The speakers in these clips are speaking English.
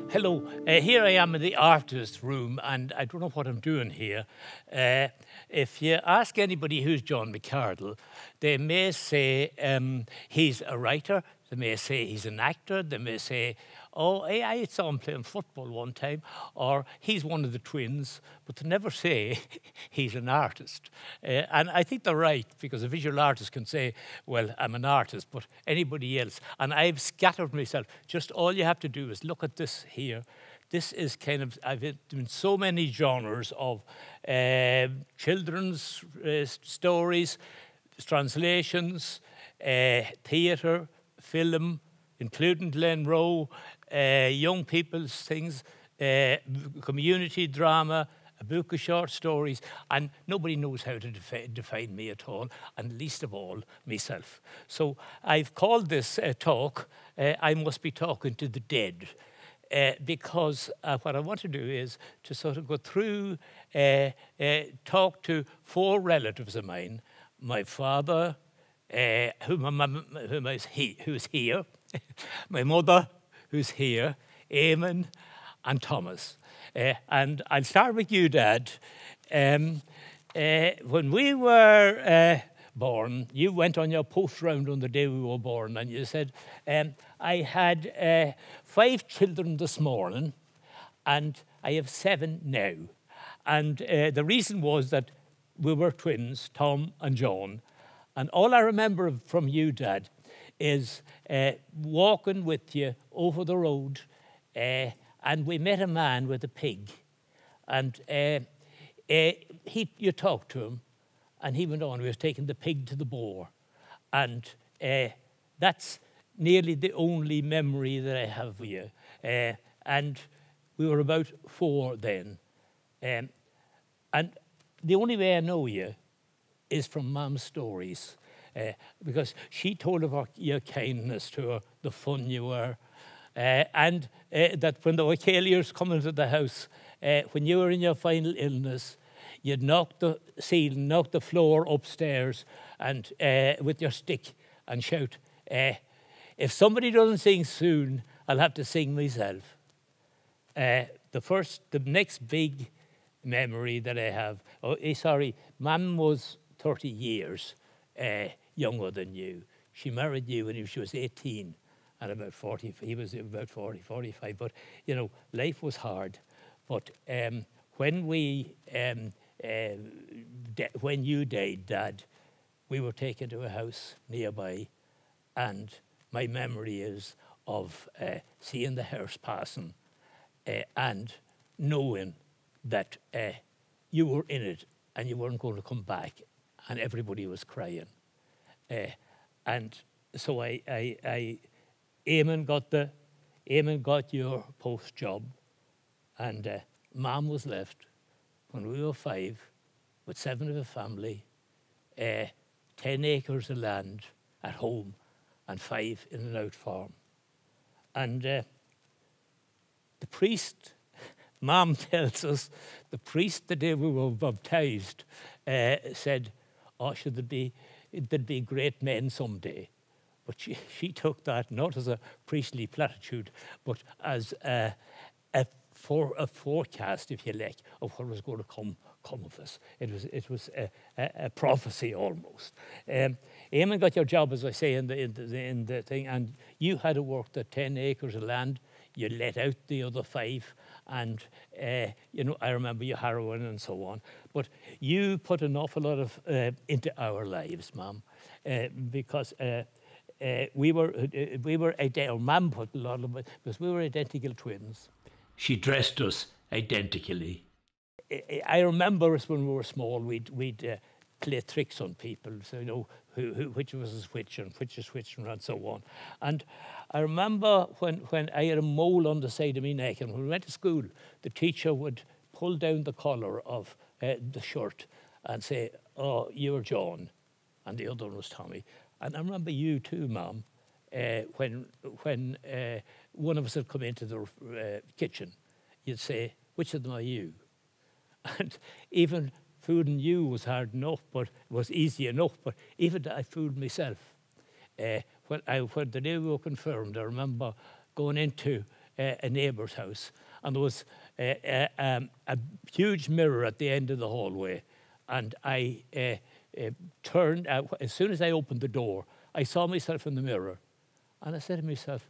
Hello, here I am in the artist room, and I don't know what I'm doing here. If you ask anybody who's John McArdle, they may say he's a writer, they may say he's an actor, they may say, oh, I saw him playing football one time, or he's one of the twins, but they never say he's an artist. And I think they're right, because a visual artist can say, well, I'm an artist, but anybody else. And I've scattered myself. Just all you have to do is look at this here. This is kind of, I've done so many genres of children's stories, translations, theatre, film, including Glenroe, young people's things, community drama, a book of short stories, and nobody knows how to define me at all, and least of all, myself. So I've called this talk, I Must Be Talking to the Dead, because what I want to do is to sort of go through, talk to 4 relatives of mine, my father, who's here, my mother, who's here, Eamon, and Thomas. And I'll start with you, Dad. When we were born, you went on your post round on the day we were born, and you said, I had 5 children this morning, and I have 7 now. And the reason was that we were twins, Tom and John. And all I remember from you, Dad, is walking with you over the road, and we met a man with a pig. And you talked to him, and he went on. He was taking the pig to the boar. And that's nearly the only memory that I have of you. And we were about 4 then. And the only way I know you is from Mum's stories, because she told of your kindness to her, the fun you were, and that when the O'Caliers come into the house, when you were in your final illness, you'd knock the ceiling, knock the floor upstairs, and with your stick, and shout, if somebody doesn't sing soon, I'll have to sing myself. The next big memory that I have, Mum was 30 years younger than you. She married you when she was 18 and about 40. He was about 40, 45. But, you know, life was hard. But when you died, Dad, we were taken to a house nearby, and my memory is of seeing the hearse passing and knowing that you were in it and you weren't going to come back, and everybody was crying. And so Eamon got your post job, and Mum was left when we were 5 with 7 of a family, 10 acres of land at home, and 5 in an out farm. And the priest, Mum tells us, the priest the day we were baptized said, oh, there'd be great men someday. But she took that not as a priestly platitude, but as a forecast, if you like, of what was going to come of us. It was a prophecy almost. Eamon got your job, as I say, in the thing, and you had to work the 10 acres of land. You let out the other 5, and you know, I remember your heroin and so on. But you put an awful lot of into our lives, Mum, because we were or Mum put a lot of it, because we were identical twins. She dressed us identically. I remember us when we were small, we'd play tricks on people, so you know which was which and which is which and so on. And I remember when I had a mole on the side of my neck, and when we went to school, the teacher would pull down the collar of the shirt and say, oh, you're John, and the other one was Tommy. And I remember you too, Mum, when one of us had come into the kitchen, you'd say, which of them are you? And even fooling you was hard enough, but it was easy enough. But even I fooled myself. When the day we were confirmed, I remember going into a neighbour's house, and there was a huge mirror at the end of the hallway, and I turned, as soon as I opened the door, I saw myself in the mirror, and I said to myself,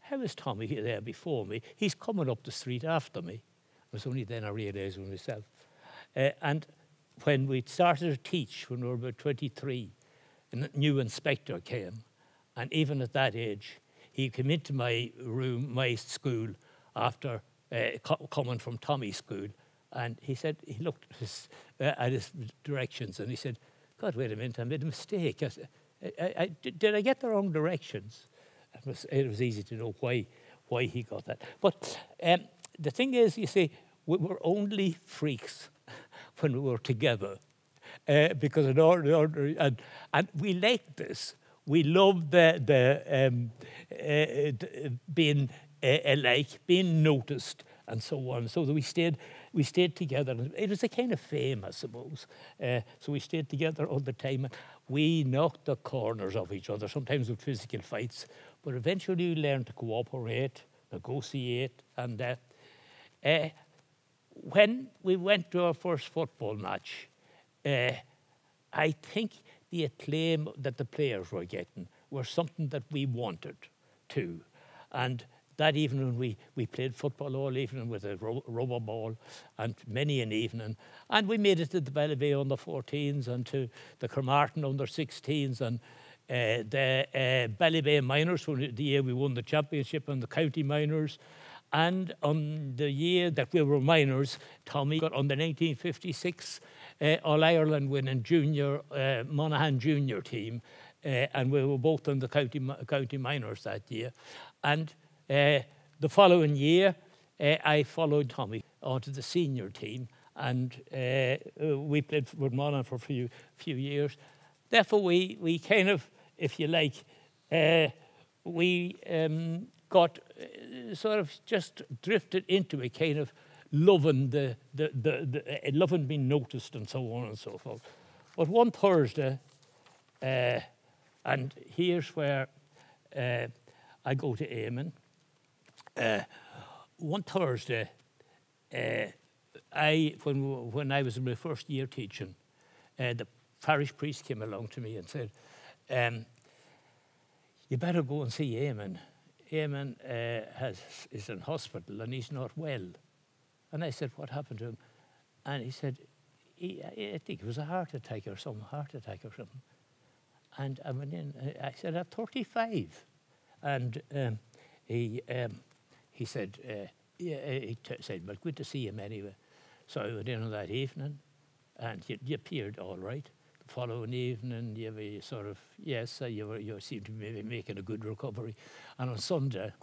how is Tommy there before me? He's coming up the street after me. It was only then I realised with myself. And when we started to teach, when we were about 23, a new inspector came, and even at that age, he came into my room, my school, after coming from Tommy's school, and he said, he looked at his directions, and he said, God, wait a minute, I made a mistake. I said, did I get the wrong directions? It was easy to know why he got that. But the thing is, you see, we were only freaks when we were together, because in order and we liked this. We loved being alike, being noticed, and so on. So that we stayed together. It was a kind of fame, I suppose. So we stayed together all the time. And we knocked the corners of each other, sometimes with physical fights. But eventually we learned to cooperate, negotiate, and when we went to our first football match, I think the acclaim that the players were getting were something that we wanted too. And that evening we played football all evening with a rubber ball, and many an evening. And we made it to the Ballybay under 14s and to the Carmarthen under 16s, and the Ballybay Minors, the year we won the championship, and the county minors. And on the year that we were minors, Tommy got on the 1956 All-Ireland winning junior, Monaghan junior team, and we were both on the county minors that year. And the following year, I followed Tommy onto the senior team, and we played with Monaghan for a few years. Therefore, we kind of, if you like, we got sort of just drifted into a kind of loving loving being noticed and so on and so forth. But one Thursday, and here's where I go to Eamon. One Thursday, when I was in my first year teaching, the parish priest came along to me and said, you better go and see Eamon. Eamon is in hospital and he's not well. And I said, what happened to him? And he said, I think it was a heart attack or something. And I went in, I said, I'm 35. And he said, he said, well, good to see him anyway. So I went in on that evening, and you appeared all right. The following evening, you were sort of, yes, you seemed to be making a good recovery. And on Sunday,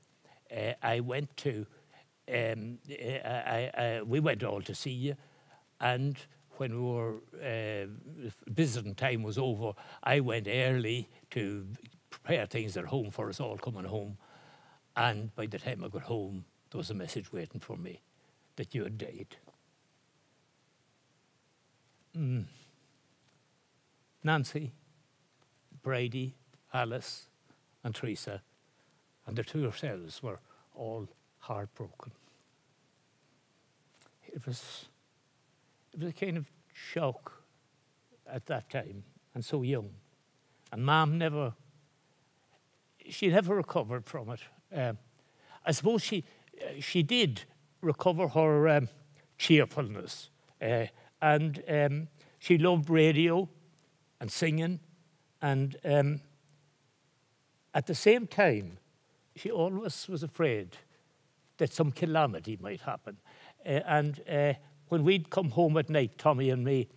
I went to, we went all to see you, and when we were, visiting time was over, I went early to prepare things at home for us all coming home. And by the time I got home, there was a message waiting for me that you had died. Nancy, Brady, Alice, and Teresa, and the two ourselves were all heartbroken. It was a kind of shock at that time, and so young. And Mom she never recovered from it. I suppose she did recover her cheerfulness, and she loved radio and singing, and at the same time, she always was afraid that some calamity might happen. And when we'd come home at night, Tommy and me,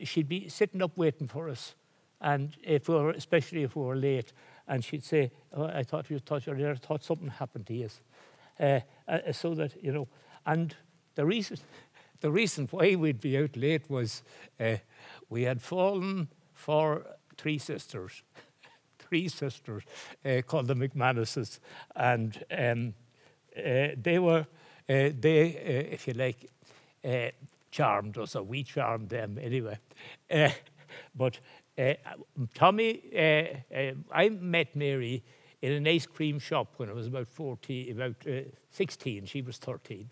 she'd be sitting up waiting for us, and especially if we were late, and she'd say, oh, I thought something happened to you. So that, you know, and the reason why we'd be out late was we had fallen for three sisters called the McManuses, and they were, if you like, charmed us, or we charmed them anyway. But Tommy, I met Mary in an ice cream shop when I was about 16. She was 13.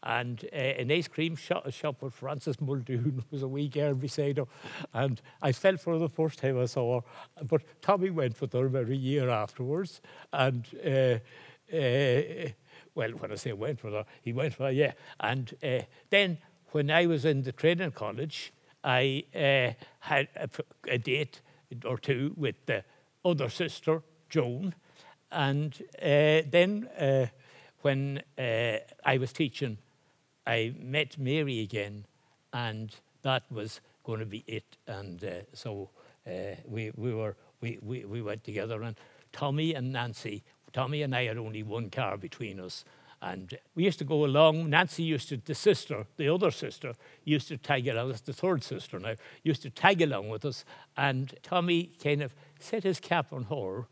And an ice cream shop with Frances Muldoon was a wee girl beside her. And I fell for her the first time I saw her. But Tommy went with her about a year afterwards. And, well, when I say went with her, he went with her, yeah. And then when I was in the training college, I had a date or two with the other sister, Joan. And then when I was teaching, I met Mary again, and that was going to be it. And so we went together. And Tommy and I had only one car between us. And we used to go along. Nancy used to, the other sister, used to tag along. That's the third sister now. Used to tag along with us. And Tommy kind of set his cap on her,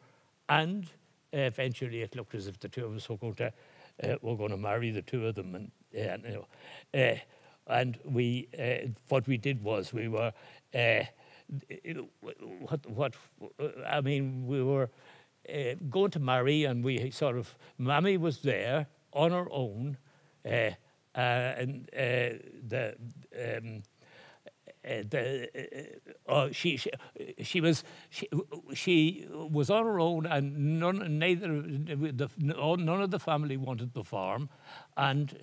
and eventually it looked as if the two of us were going to marry the two of them. And we, what we did was we were, we were going to marry, and we sort of, Mammy was there on her own, she was on her own, and none of the family wanted the farm, and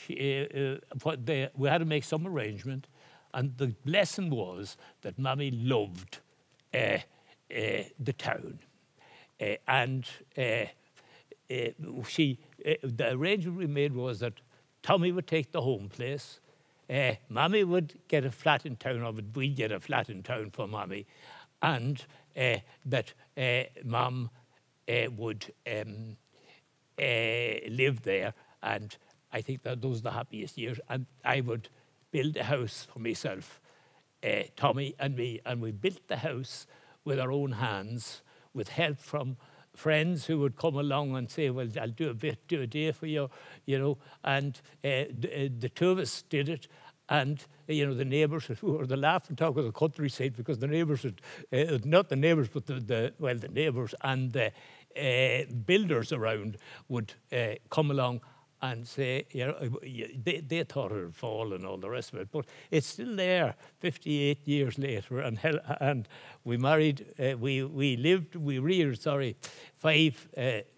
we had to make some arrangement. And the lesson was that Mammy loved the town, and the arrangement we made was that Tommy would take the home place. Mammy would get a flat in town, or we'd get a flat in town for Mammy, and that Mum would live there. And I think that those were the happiest years. And I would build a house for myself, Tommy and me, and we built the house with our own hands, with help from friends who would come along and say, well, I'll do a day for you, and the two of us did it. And, the neighbours who were the laughing talk of the countryside, because the neighbours, not the neighbours, but the neighbours and the builders around would come along and say, they thought it would fall and all the rest of it. But it's still there 58 years later. And we married, we reared 5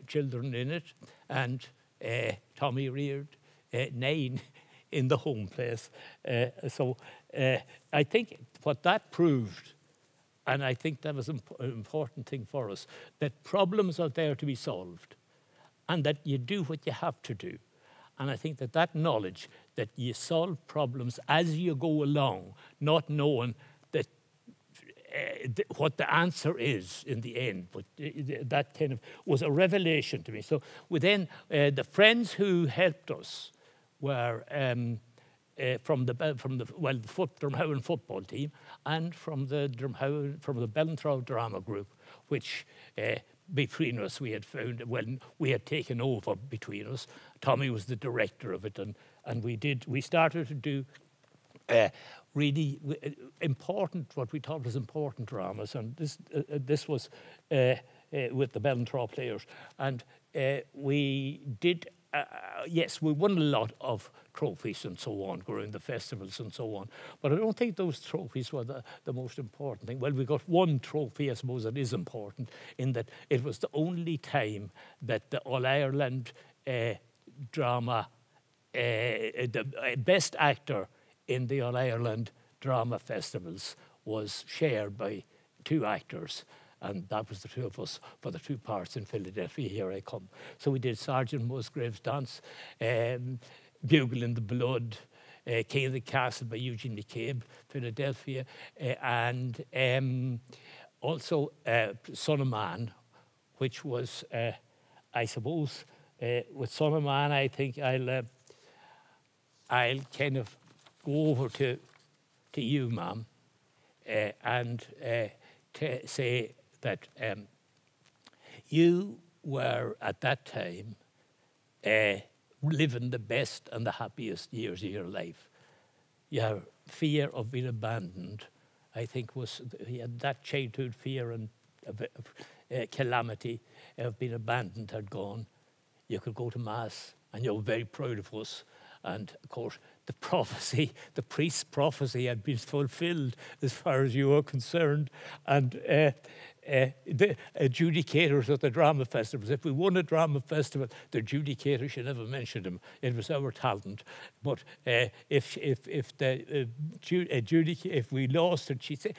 children in it. And Tommy reared 9 in the home place. So I think what that proved, and I think that was an important thing for us, that problems are there to be solved, and that you do what you have to do. And I think that knowledge that you solve problems as you go along, not knowing that what the answer is in the end, but that kind of was a revelation to me. So then the friends who helped us were from the Drumhowen football team, and from the Bellentraud drama group, which between us we had found, when we had taken over between us. Tommy was the director of it, and we started to do really important, what we thought was important dramas, and this was with the Bellentraud players, and we did. Yes, we won a lot of trophies and so on during the festivals and so on. But I don't think those trophies were the most important thing. Well, we got one trophy, I suppose, that is important, in that it was the only time that the All-Ireland drama, the best actor in the All-Ireland drama festivals was shared by 2 actors. And that was the 2 of us for the 2 parts in Philadelphia, Here I Come. So we did Sergeant Musgrave's Dance, Bugle in the Blood, King of the Castle by Eugene McCabe, Philadelphia, and also Son of Man, which was, I suppose, with Son of Man, I think I'll kind of go over to you, Ma'am, and to say that you were at that time living the best and the happiest years of your life. Your fear of being abandoned, I think, you had that childhood fear, and calamity of being abandoned had gone. You could go to Mass and you were very proud of us. And of course, the prophecy, the priest's prophecy had been fulfilled as far as you were concerned. And the adjudicators at the drama festivals, if we won a drama festival, the adjudicator should never mention them. It was our talent. But if we lost it, she'd say,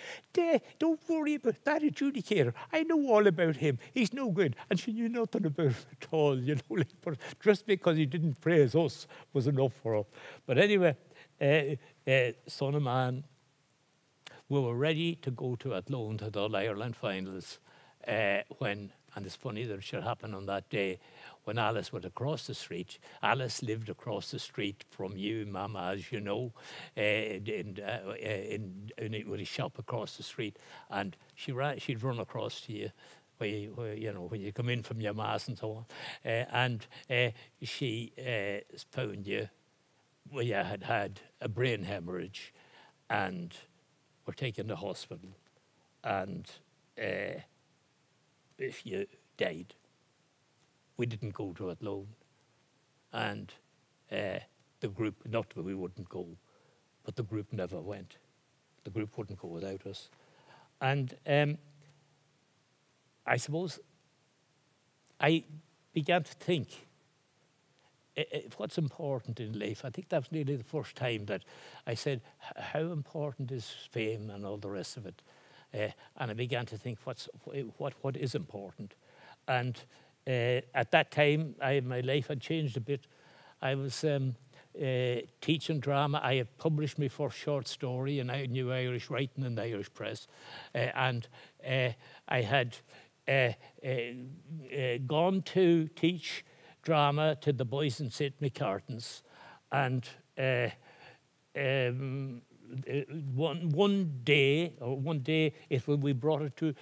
"Don't worry about that adjudicator. I know all about him. He's no good." And she knew nothing about him at all, you know. But just because he didn't praise us was enough for her. But anyway, son of man, we were ready to go to Athlone to the All-Ireland finals when, and it's funny that it should happen on that day, when Alice went across the street. Alice lived across the street from you, Mama, as you know, with a shop across the street, and she'd run across to you, when you come in from your Mass and so on, and she found you where you had had a brain hemorrhage and were taken to hospital, and if you died. We didn't go to Athlone, and the group, not that we wouldn't go, but the group never went. The group wouldn't go without us. And I suppose I began to think, what's important in life? I think that was nearly the first time that I said, how important is fame and all the rest of it? And I began to think, what is important? And at that time, my life had changed a bit. I was teaching drama. I had published my first short story in New Irish Writing in the Irish Press. And I had gone to teach drama to the boys in St. McArdle's, and one day we brought it to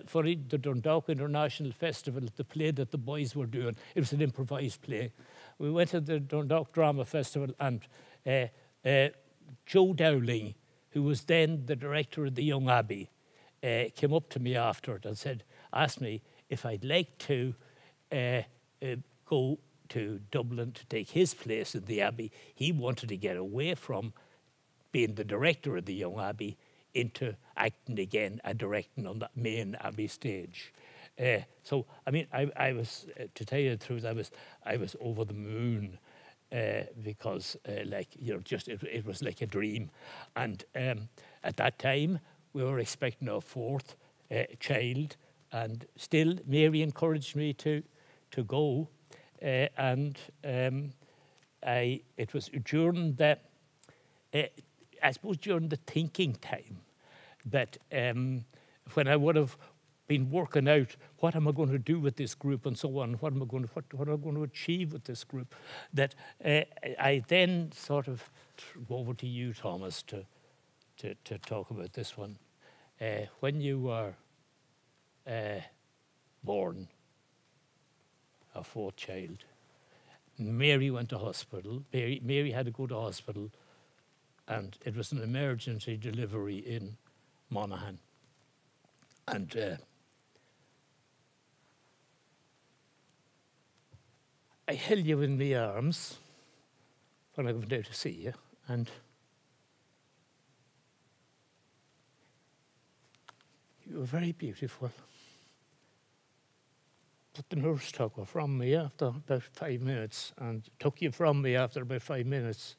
for the Dundalk International Festival, the play that the boys were doing. It was an improvised play. We went to the Dundalk Drama Festival, and Joe Dowling, who was then the director of the Young Abbey, came up to me afterward and asked me if I'd like to go to Dublin to take his place in the Abbey. He wanted to get away from being the director of the Young Abbey into acting again and directing on that main Abbey stage. So, I mean, I was, to tell you the truth, I was over the moon because, it was like a dream. And at that time, we were expecting our fourth child, and still Mary encouraged me to go. It was during that, I suppose during the thinking time, that when I would have been working out what am I going to do with this group and so on, what am I going to achieve with this group, that I then sort of go over to you, Thomas, to talk about this one. When you were born, our fourth child, Mary went to hospital. Mary had to go to hospital, and it was an emergency delivery in Monaghan. And I held you in my arms when I went out to see you, and you were very beautiful. But the nurse took her from me after about 5 minutes, and took you from me after about 5 minutes.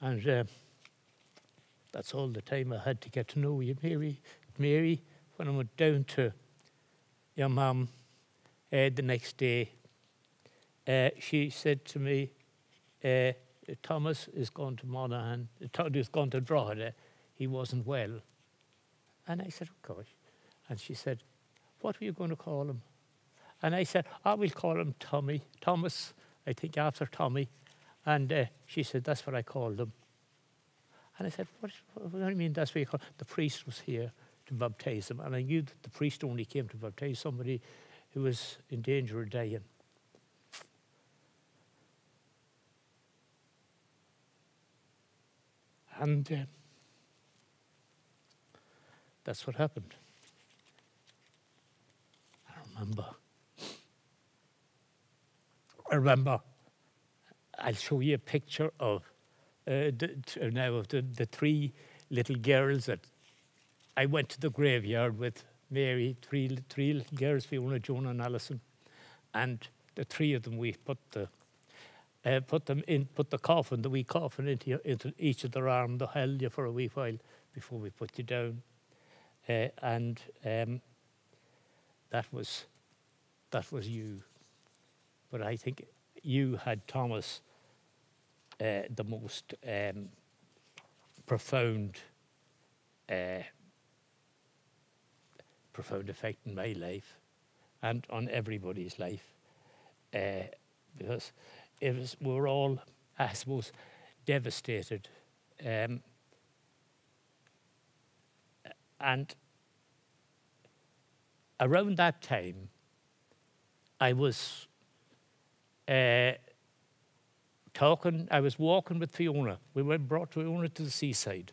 And that's all the time I had to get to know you, Mary. Mary, when I went down to your mum the next day, she said to me, Thomas is going to Monaghan, he's gone to Drogheda, he wasn't well. And I said, oh gosh. And she said, what were you going to call him? And I said, we'll call him Tommy. Thomas, I think, after Tommy. And she said, that's what I called him. And I said, what do you mean that's what you call him? The priest was here to baptize him. And I knew that the priest only came to baptize somebody who was in danger of dying. And that's what happened. remember, I'll show you a picture of the three little girls that I went to the graveyard with Mary, three little girls, Fiona, Joan and Alison, and the three of them we put the coffin, the wee coffin into each of their arm. They held you for a wee while before we put you down, and that was you. But I think you had, Thomas, the most profound effect in my life and on everybody's life, because we were all, I suppose, devastated, and around that time I was I was walking with Fiona. We brought Fiona to the seaside,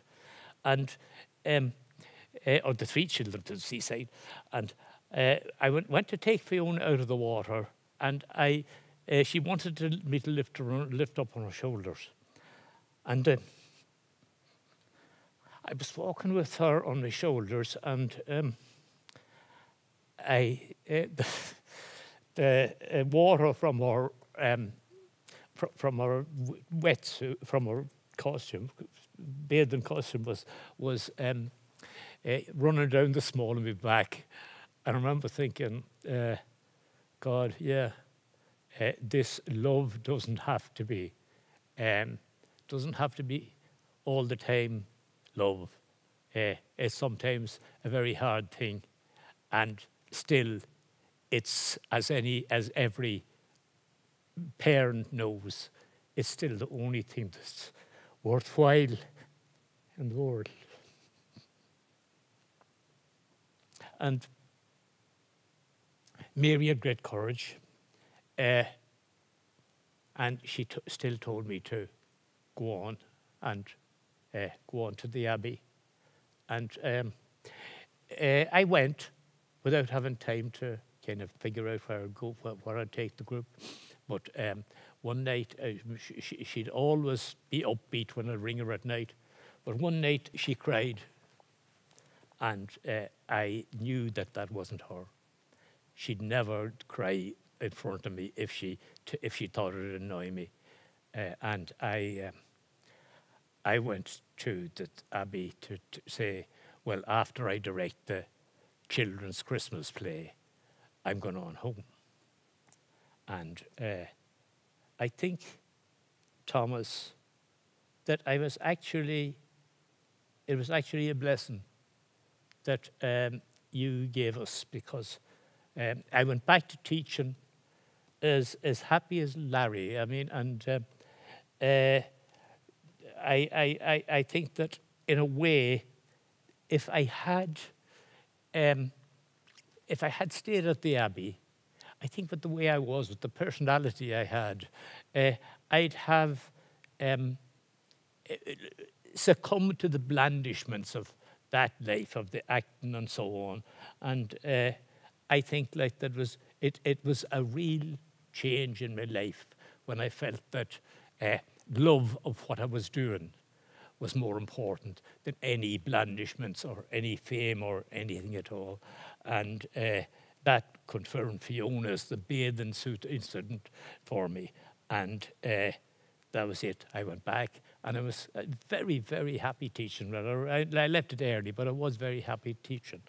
and or the three children to the seaside, and I went to take Fiona out of the water, and she wanted me to lift up on her shoulders, and I was walking with her on my shoulders, and the water from her wetsuit, from her costume, bathing costume, was running down the small of my back. I remember thinking, God, yeah, this love doesn't have to be all the time love. It's sometimes a very hard thing, and still, it's as every parent knows, it's still the only thing that's worthwhile in the world. And Mary had great courage, and she still told me to go on to the Abbey. And I went without having time to kind of figure out where I'd go, where I'd take the group. But one night, she'd always be upbeat when I'd ring her at night. But one night she cried, and I knew that wasn't her. She'd never cry in front of me if she thought it would annoy me. And I went to the Abbey to say, well, after I direct the children's Christmas play, I'm going on home. And I think, Thomas, that it was actually a blessing that you gave us, because I went back to teaching as happy as Larry. I mean, and I think that in a way, if I had stayed at the Abbey, I think with the way I was, with the personality I had, I'd have succumbed to the blandishments of that life, of the acting and so on. And I think like that was it was a real change in my life when I felt that love of what I was doing was more important than any blandishments or any fame or anything at all. And that confirmed Fiona's, the bathing suit incident for me. And that was it. I went back, and I was very, very happy teaching. I left it early, but I was very happy teaching.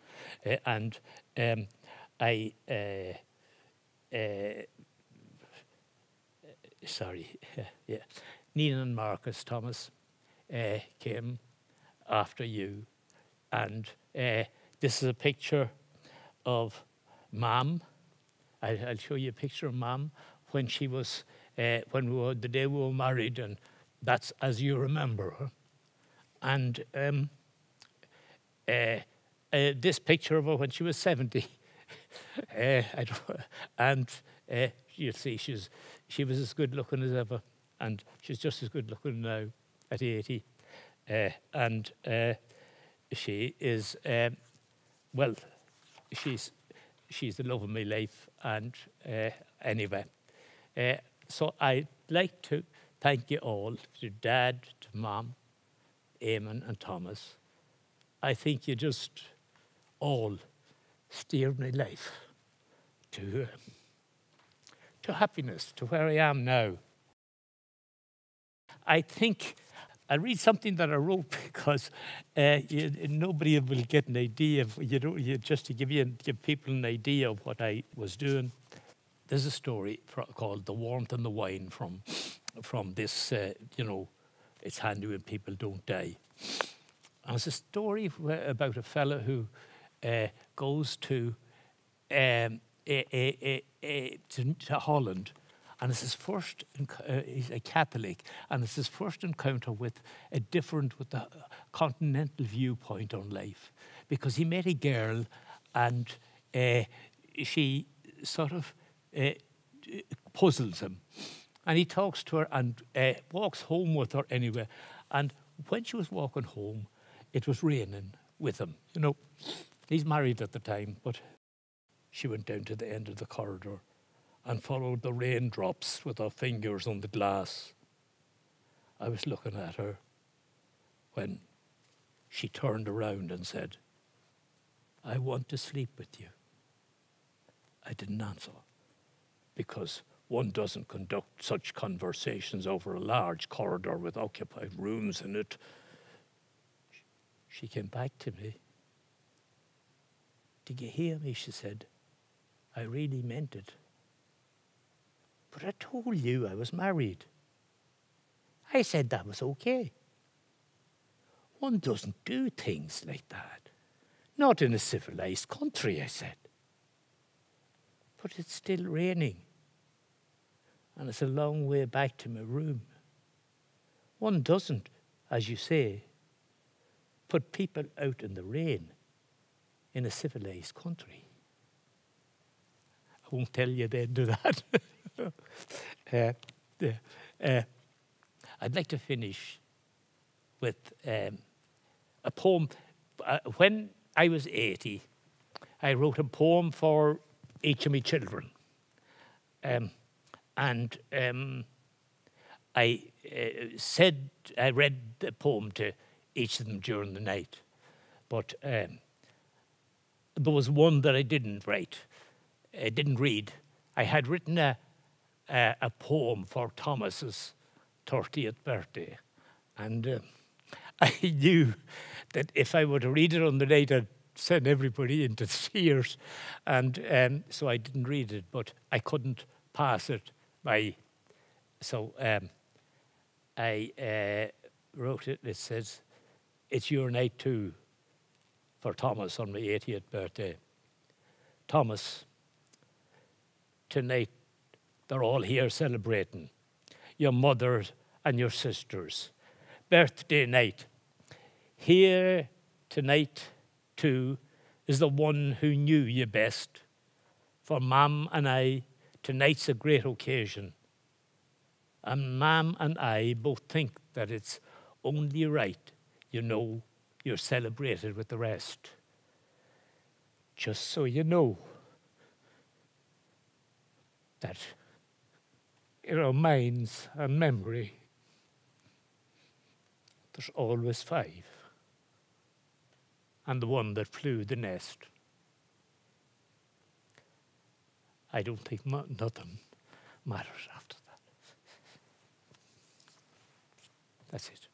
Nina and Marcus, Thomas, came after you. And this is a picture of Mom. I'll show you a picture of Mom when she was, the day we were married, and that's as you remember her. And this picture of her when she was 70. You'll see she was as good looking as ever, and she's just as good looking now at 80. She is, she's she's the love of my life. And anyway, so I'd like to thank you all, to Dad, to Mom, Eamon and Thomas. I think you just all steered my life to happiness, to where I am now. I think I'll read something that I wrote because nobody will get an idea of, just to give people an idea of what I was doing. There's a story called "The Warmth and the Wine" from this, it's handy when people don't die. And it's a story about a fella who goes to Holland, and it's his first. He's a Catholic, and it's his first encounter with the continental viewpoint on life, because he met a girl, and she sort of puzzles him, and he talks to her and walks home with her anyway. And when she was walking home, it was raining with him. He's married at the time, but she went down to the end of the corridor and followed the raindrops with her fingers on the glass. I was looking at her when she turned around and said, "I want to sleep with you." I didn't answer, because one doesn't conduct such conversations over a large corridor with occupied rooms in it. She came back to me. "Did you hear me?" she said. "I really meant it. But I told you I was married. I said that was okay. One doesn't do things like that. Not in a civilized country," I said. "But it's still raining, and it's a long way back to my room. One doesn't, as you say, put people out in the rain in a civilized country." I won't tell you they do that. I'd like to finish with a poem. When I was 80, I wrote a poem for each of my children. I read the poem to each of them during the night. But there was one that I didn't read. I had written a poem for Thomas's 30th birthday. And I knew that if I were to read it on the night, I'd send everybody into tears. And so I didn't read it, but I couldn't pass it by. So I wrote it. It says, "It's your night too," for Thomas on my 80th birthday. "Thomas, tonight they're all here celebrating. Your mother and your sisters. Birthday night. Here tonight, too, is the one who knew you best. For Mom and I, tonight's a great occasion. And Mom and I both think that it's only right, you're celebrated with the rest. Just so you know that in our minds and memory, there's always 5. And the one that flew the nest. I don't think nothing matters after that." That's it.